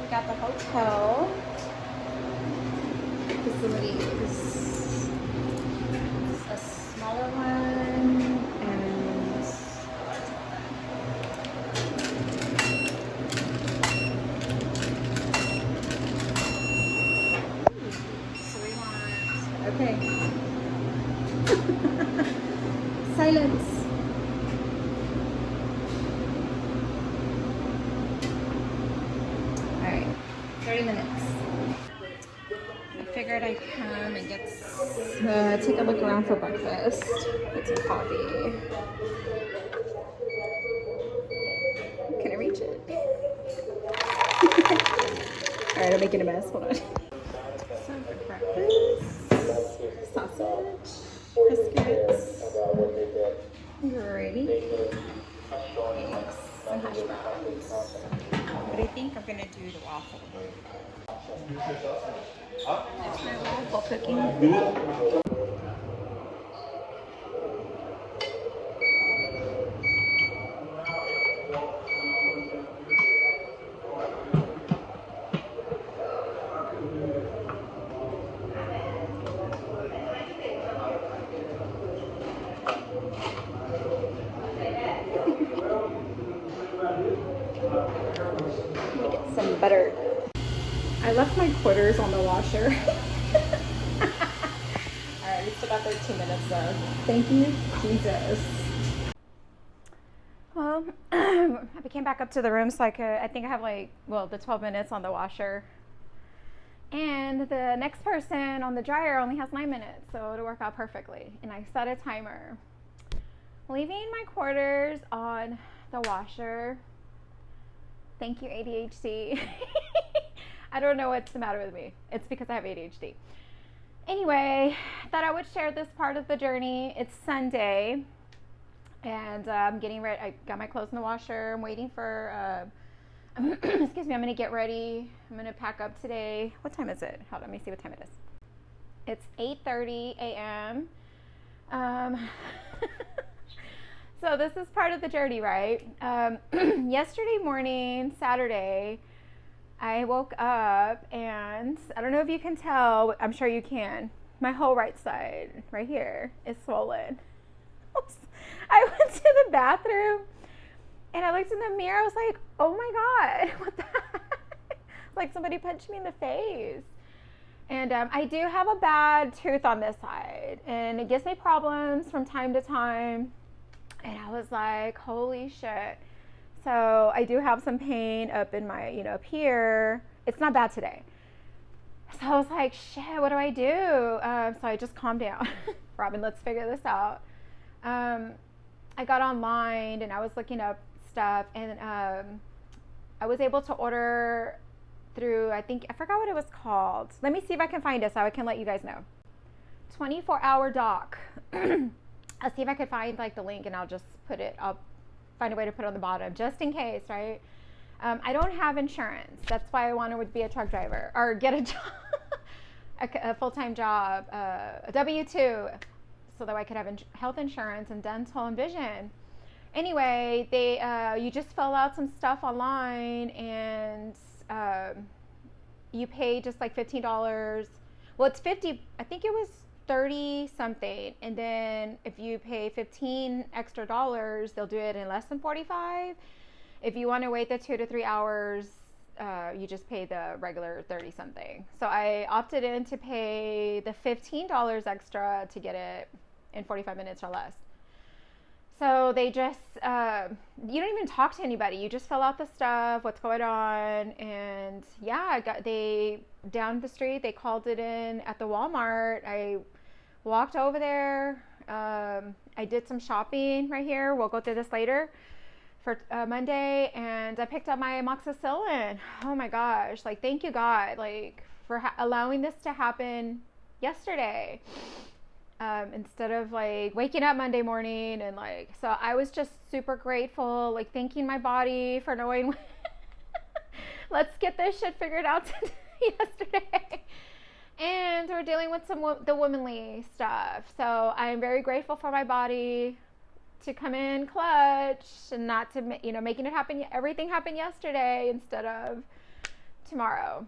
We got the hotel facilities. A smaller one and so we want okay. Silence. All right, 30 minutes. I figured I'd come and take a look around for breakfast. Get some coffee. Can I reach it? All right, I'm making a mess. Hold on. So for breakfast, sausage, biscuits, gravy, eggs, and hash browns. But I think I'm gonna do the waffle. There's my waffle cooking. Let me get some butter. I left my quarters on the washer. Alright, we still got 13 minutes though. Thank you, Jesus. Well, I came back up to the room so I think I have the 12 minutes on the washer. And the next person on the dryer only has 9 minutes, so it'll work out perfectly. And I set a timer. Leaving my quarters on the washer. Thank you, ADHD. I don't know what's the matter with me. It's because I have ADHD. Anyway, I thought I would share this part of the journey. It's Sunday, and I'm getting ready. I got my clothes in the washer. I'm waiting for, excuse me, I'm going to get ready. I'm going to pack up today. What time is it? Hold on, let me see what time it is. It's 8:30 a.m. So this is part of the journey, right? Yesterday morning, Saturday, I woke up and I don't know if you can tell, I'm sure you can. My whole right side right here is swollen. I went to the bathroom and I looked in the mirror. I was like, oh my God, what the heck? Like somebody punched me in the face. And I do have a bad tooth on this side and it gives me problems from time to time. And I was like, holy shit. So I do have some pain up in my, up here. It's not bad today. So I was like, shit, what do I do? So I just calmed down. Robin, let's figure this out. I got online and I was looking up stuff and I was able to order through, I forgot what it was called. Let me see if I can find it so I can let you guys know. 24-hour doc. I'll see if I could find the link and I'll just put it up, find a way to put it on the bottom just in case, right? I don't have insurance. That's why I wanted to be a truck driver or get a job, a full-time job, a W-2, so that I could have health insurance and dental and vision. Anyway, you just fill out some stuff online and you pay just $15. Well, it's 50, I think it was 30 something, and then if you pay $15 extra, they'll do it in less than 45. If you want to wait the 2 to 3 hours, you just pay the regular 30 something. So I opted in to pay the $15 extra to get it in 45 minutes or less. So they just, you don't even talk to anybody. You just fill out the stuff, what's going on. And yeah, down the street, they called it in at the Walmart. I walked over there. I did some shopping right here. We'll go through this later for Monday. And I picked up my amoxicillin. Oh my gosh. Thank you, God, for allowing this to happen yesterday. Instead of waking up Monday morning and so I was just super grateful, thanking my body for knowing let's get this shit figured out yesterday. And we're dealing with the womanly stuff. So I'm very grateful for my body to come in clutch and not to, making it happen, everything happen yesterday instead of tomorrow.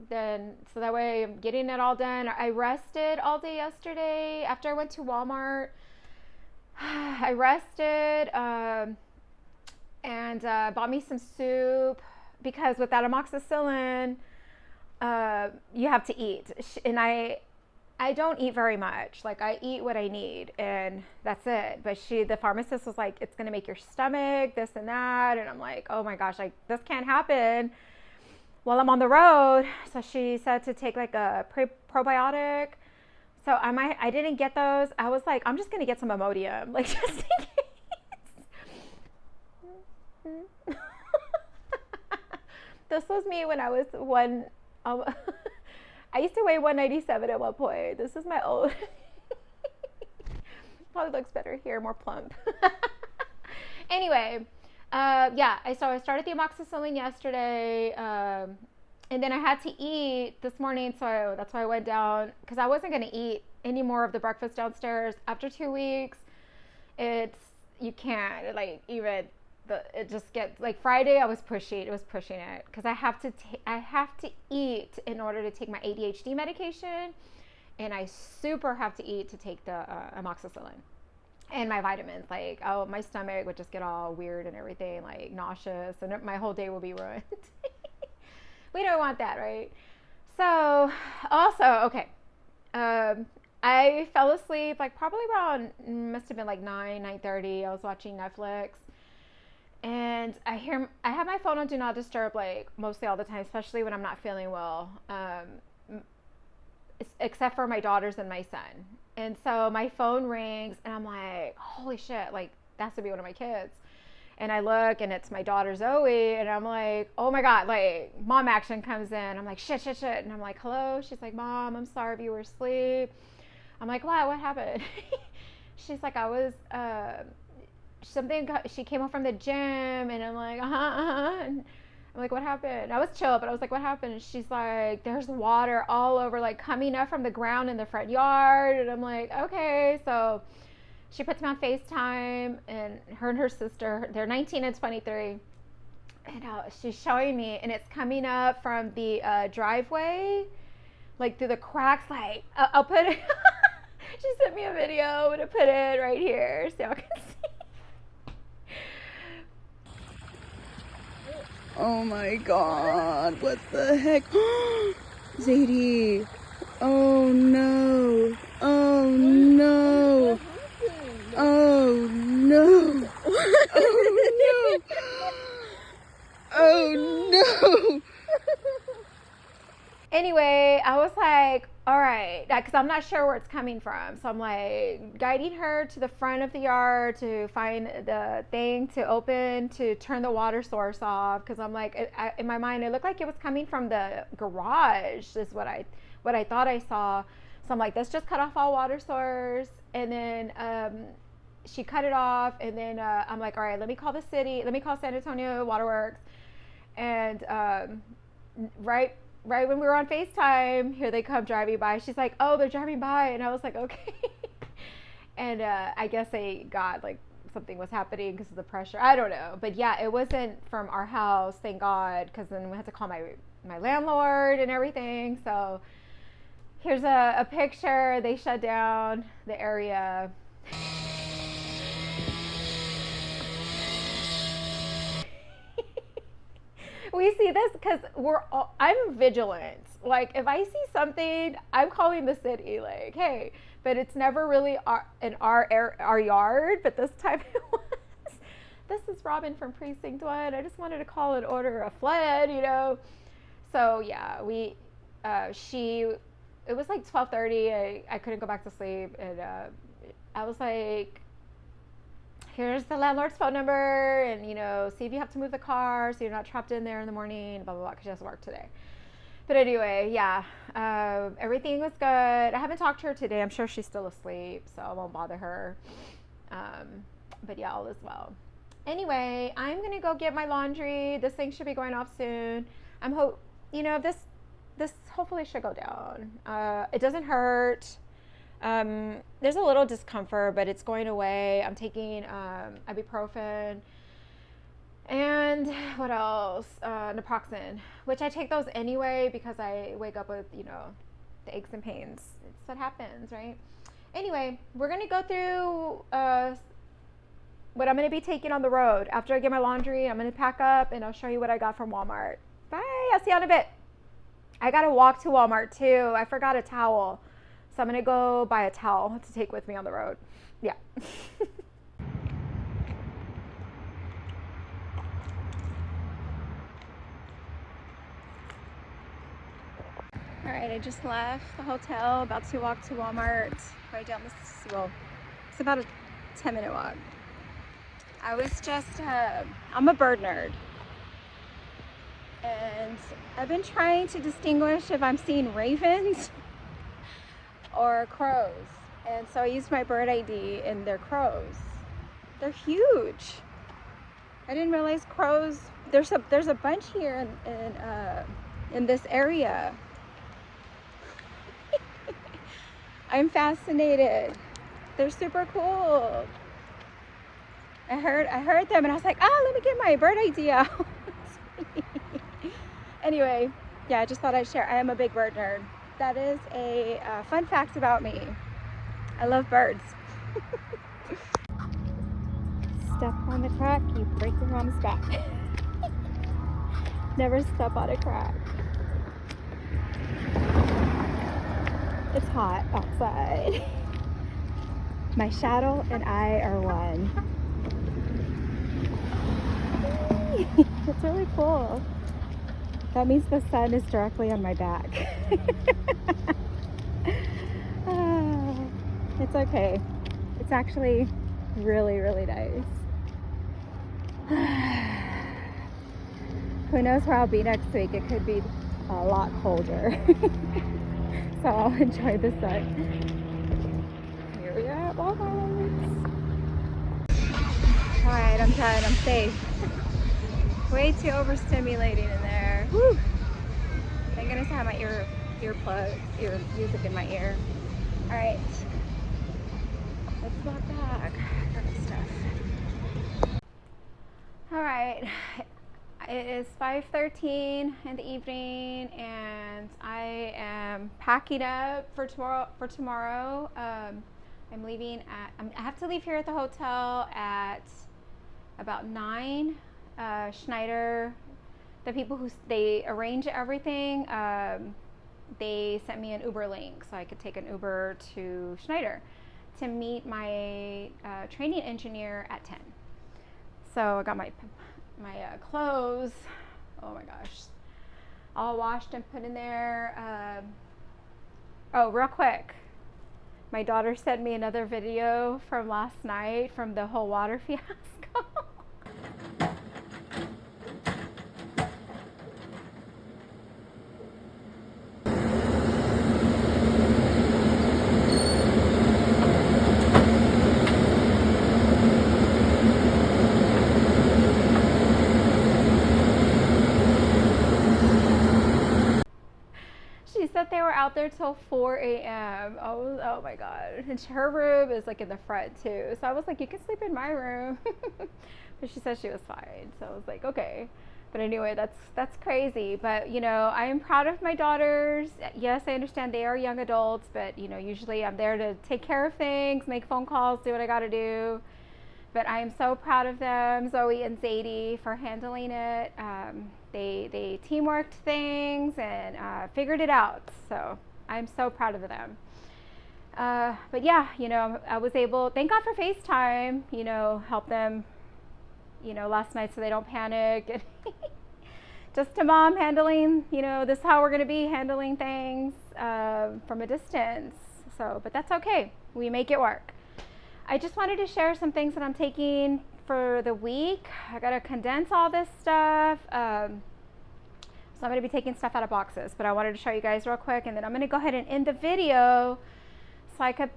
Then, so that way I'm getting it all done. I rested all day yesterday after I went to Walmart. I rested and bought me some soup because with that amoxicillin, you have to eat. And I don't eat very much. Like, I eat what I need and that's it. But the pharmacist was like, it's going to make your stomach this and that. And I'm like, oh my gosh, like this can't happen while I'm on the road. So she said to take like a probiotic. So I didn't get those. I was like, I'm just going to get some Imodium, like just in case. This was me when I was I used to weigh 197 at one point. This is my old. Probably looks better here, more plump. Anyway, yeah, I started the amoxicillin yesterday, and then I had to eat this morning, so that's why I went down, because I wasn't going to eat any more of the breakfast downstairs. After 2 weeks, you can't, like, even, it just gets, like, Friday I was pushing it, because I have to eat in order to take my ADHD medication, and I super have to eat to take the amoxicillin. And my vitamins, like, oh, my stomach would just get all weird and everything, like nauseous, and my whole day will be ruined. We don't want that, right? So, also, okay, I fell asleep, like, probably around, must have been like 9:30. I was watching Netflix, and I have my phone on Do Not Disturb, like, mostly all the time, especially when I'm not feeling well, except for my daughters and my son. And so my phone rings and I'm like, holy shit, like that's to be one of my kids. And I look and it's my daughter Zoe, and I'm like, oh my God, like mom action comes in. I'm like, shit. And I'm like, hello? She's like, Mom, I'm sorry if you were asleep. I'm like, what happened? She's like, I was, she came home from the gym, and I'm like, and I'm like, what happened? I was chill, but I was like, what happened? And she's like, there's water all over, like coming up from the ground in the front yard. And I'm like, okay. So she puts me on FaceTime, and her sister, they're 19 and 23. And she's showing me, and it's coming up from the driveway, like through the cracks. Like, I'll put it, she sent me a video. I'm going to put it right here so y'all can see. Oh my God, what the heck? Zadie. Oh no. Oh no. Oh no. Oh no. Oh no. Anyway, I was like, all right, because I'm not sure where it's coming from. So I'm like guiding her to the front of the yard to find the thing to open to turn the water source off. Because I'm like, in my mind, it looked like it was coming from the garage, is what I thought I saw. So I'm like, let's just cut off all water source. And then she cut it off. And then I'm like, all right, let me call the city. Let me call San Antonio Waterworks. And right when we were on FaceTime, here they come driving by. She's like, oh, they're driving by. And I was like, okay. And I guess they got, like, something was happening because of the pressure. I don't know. But yeah, it wasn't from our house, thank God, because then we had to call my landlord and everything. So here's a picture. They shut down the area. We see this because I'm vigilant. Like, if I see something, I'm calling the city, like, hey, but it's never really in our yard, but this time it was. This is Robin from Precinct 1. I just wanted to call and order a flood, you know. So yeah, it was like 12:30. I couldn't go back to sleep, and I was like, here's the landlord's phone number, and, you know, see if you have to move the car so you're not trapped in there in the morning, blah, blah, blah, because she has to work today. But anyway, yeah, everything was good. I haven't talked to her today. I'm sure she's still asleep, so I won't bother her. But yeah, all is well. Anyway, I'm going to go get my laundry. This thing should be going off soon. This hopefully should go down. It doesn't hurt. There's a little discomfort, but it's going away. I'm taking ibuprofen, And what else? Naproxen, which I take those anyway because I wake up with, you know, the aches and pains. It's what happens, right? Anyway, we're going to go through what I'm going to be taking on the road. After I get my laundry, I'm going to pack up and I'll show you what I got from Walmart. Bye. I'll see you in a bit. I got to walk to Walmart too. I forgot a towel. So I'm going to go buy a towel to take with me on the road. Yeah. All right, I just left the hotel, about to walk to Walmart, right down this, well, it's about a 10-minute walk. I was just, I'm a bird nerd. And I've been trying to distinguish if I'm seeing ravens or crows. And so I used my bird ID and they're crows. They're huge. I didn't realize crows, there's a bunch here in this area. I'm fascinated. They're super cool. I heard them and I was like, let me get my bird ID out. Anyway, yeah, I just thought I'd share. I am a big bird nerd. That is a fun fact about me. I love birds. Step on the crack, you break your mom's back. Never step on a crack. It's hot outside. My shadow and I are one. It's really cool. That means the sun is directly on my back. It's okay. It's actually really, really nice. Who knows where I'll be next week? It could be a lot colder. So I'll enjoy the sun. Here we are at Walmart. Alright, I'm done. I'm safe. Way too overstimulating in there. Woo! Thank goodness I have my earplugs, music in my ear. Alright. Let's walk back. Got my stuff. Alright. It is 5:13 in the evening and I am packing up for tomorrow. I'm leaving I have to leave here at the hotel at about 9. Schneider, the people who they arrange everything, they sent me an Uber link so I could take an Uber to Schneider to meet my training engineer at 10. So I got my clothes, oh my gosh, all washed and put in there. Oh, real quick, my daughter sent me another video from last night from the whole water fiasco. She said they were out there till 4 a.m. Oh my god. And her room is like in the front too. So I was like, you can sleep in my room. But she said she was fine. So I was like, okay. But anyway, that's crazy. But you know, I am proud of my daughters. Yes, I understand they are young adults, but you know, usually I'm there to take care of things, make phone calls, do what I gotta do. But I am so proud of them, Zoe and Zadie, for handling it. They teamworked things and figured it out. So I'm so proud of them. But yeah, you know, I was able, thank God for FaceTime, you know, help them, you know, last night so they don't panic. Just a mom handling, you know, this is how we're going to be handling things from a distance. So, but that's okay. We make it work. I just wanted to share some things that I'm taking for the week. I got to condense all this stuff. So I'm going to be taking stuff out of boxes, but I wanted to show you guys real quick, and then I'm going to go ahead and end the video so I could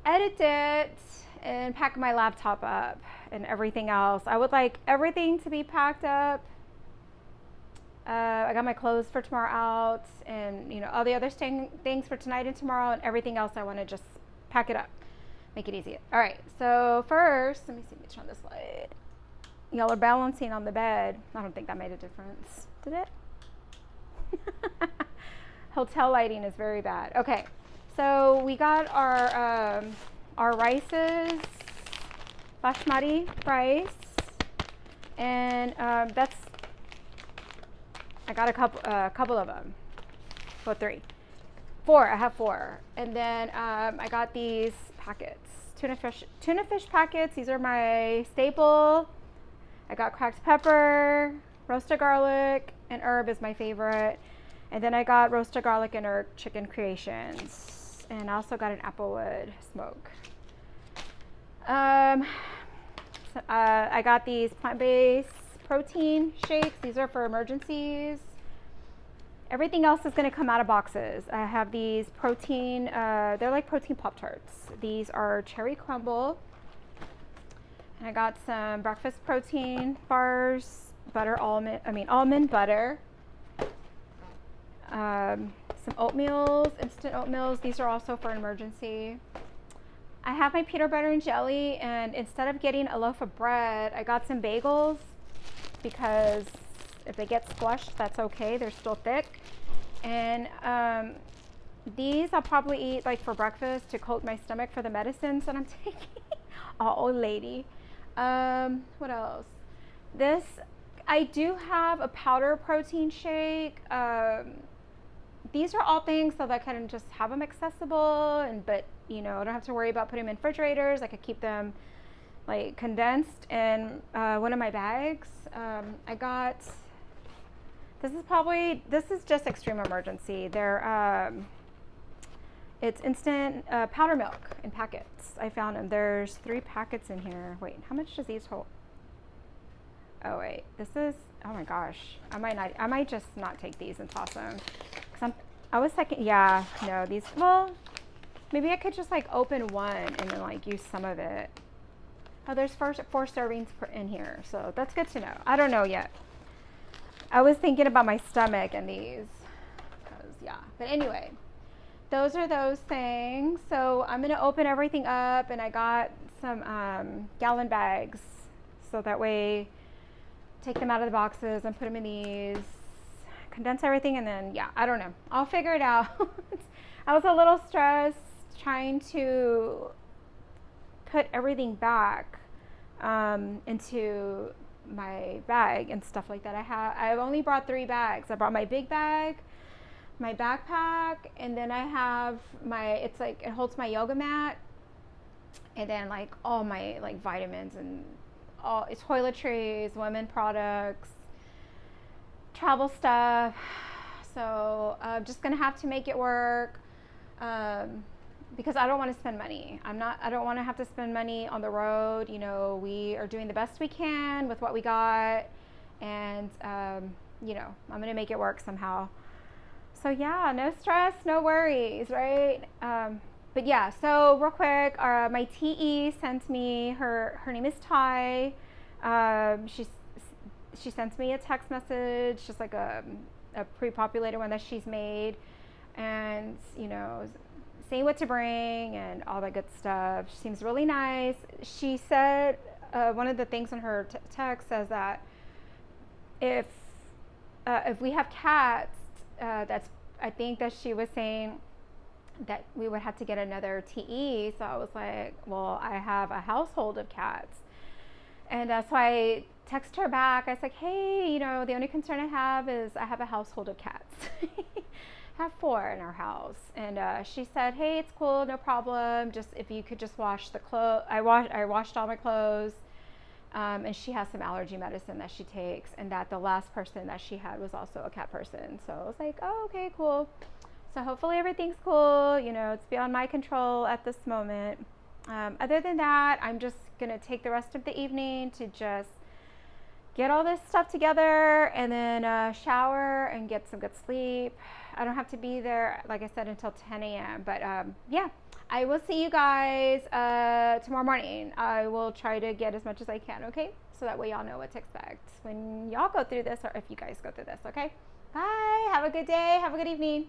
edit it and pack my laptop up and everything else. I would like everything to be packed up. I got my clothes for tomorrow out, and you know, all the other things for tonight and tomorrow, and everything else I want to just pack it up, make it easy. All right, so first, let me see, let me turn this light. Y'all are balancing on the bed. I don't think that made a difference. Did it? Hotel lighting is very bad. Okay, so we got our rices, basmati rice, and that's, I got a couple of them. Well, four. I have four, and then I got these packets, tuna fish packets. These are my staple. I got cracked pepper, roasted garlic, and herb is my favorite. And then I got roasted garlic and herb chicken creations. And I also got an applewood smoke. I got these plant-based protein shakes. These are for emergencies. Everything else is going to come out of boxes. I have these protein, they're like protein Pop-Tarts. These are cherry crumble. And I got some breakfast protein bars, almond butter. Some oatmeals, instant oatmeals. These are also for an emergency. I have my peanut butter and jelly, and instead of getting a loaf of bread, I got some bagels because if they get squashed, that's okay. They're still thick. And these I'll probably eat like for breakfast to coat my stomach for the medicines that I'm taking. Oh, old lady. What else? This, I do have a powder protein shake. These are all things so that I can just have them accessible, but I don't have to worry about putting them in refrigerators. I could keep them like condensed in one of my bags. I got, this is just extreme emergency. It's instant powder milk in packets. I found them. There's 3 packets in here. Wait, how much does these hold? Oh wait, oh my gosh. I might just not take these and toss them. I was thinking, yeah, no, well, maybe I could just like open one and then like use some of it. Oh, there's 4 servings in here, so that's good to know. I don't know yet. I was thinking about my stomach and these, yeah. But anyway, those are those things. So I'm gonna open everything up, and I got some gallon bags, so that way, take them out of the boxes and put them in these, condense everything, and then, yeah, I don't know. I'll figure it out. I was a little stressed trying to put everything back into my bag and stuff like that. I've only brought 3 bags. I brought my big bag, my backpack, and then I have it holds my yoga mat, and then like all my like vitamins and all toiletries, women products, travel stuff. So I'm just gonna have to make it work because I don't want to spend money. I don't want to have to spend money on the road. We are doing the best we can with what we got, and I'm gonna make it work somehow. So yeah, no stress, no worries, right? But yeah, so real quick, my TE sent me, her name is Ty. She sends me a text message, just like a pre-populated one that she's made, and saying what to bring and all that good stuff. She seems really nice. She said one of the things in her text says that if we have cats, I think that she was saying that we would have to get another TE. So I was like, well, I have a household of cats. And so I text her back. I was like, hey, the only concern I have is I have a household of cats. I have 4 in our house. And she said, hey, it's cool, no problem. Just if you could just wash the clothes. I washed all my clothes. And she has some allergy medicine that she takes, and that the last person that she had was also a cat person. So I was like, oh, okay, cool. So hopefully everything's cool. It's beyond my control at this moment. Other than that, I'm just gonna take the rest of the evening to just get all this stuff together, and then shower and get some good sleep. I don't have to be there, like I said, until 10 a.m. But yeah, I will see you guys tomorrow morning. I will try to get as much as I can, okay? So that way y'all know what to expect when y'all go through this, or if you guys go through this, okay? Bye. Have a good day. Have a good evening.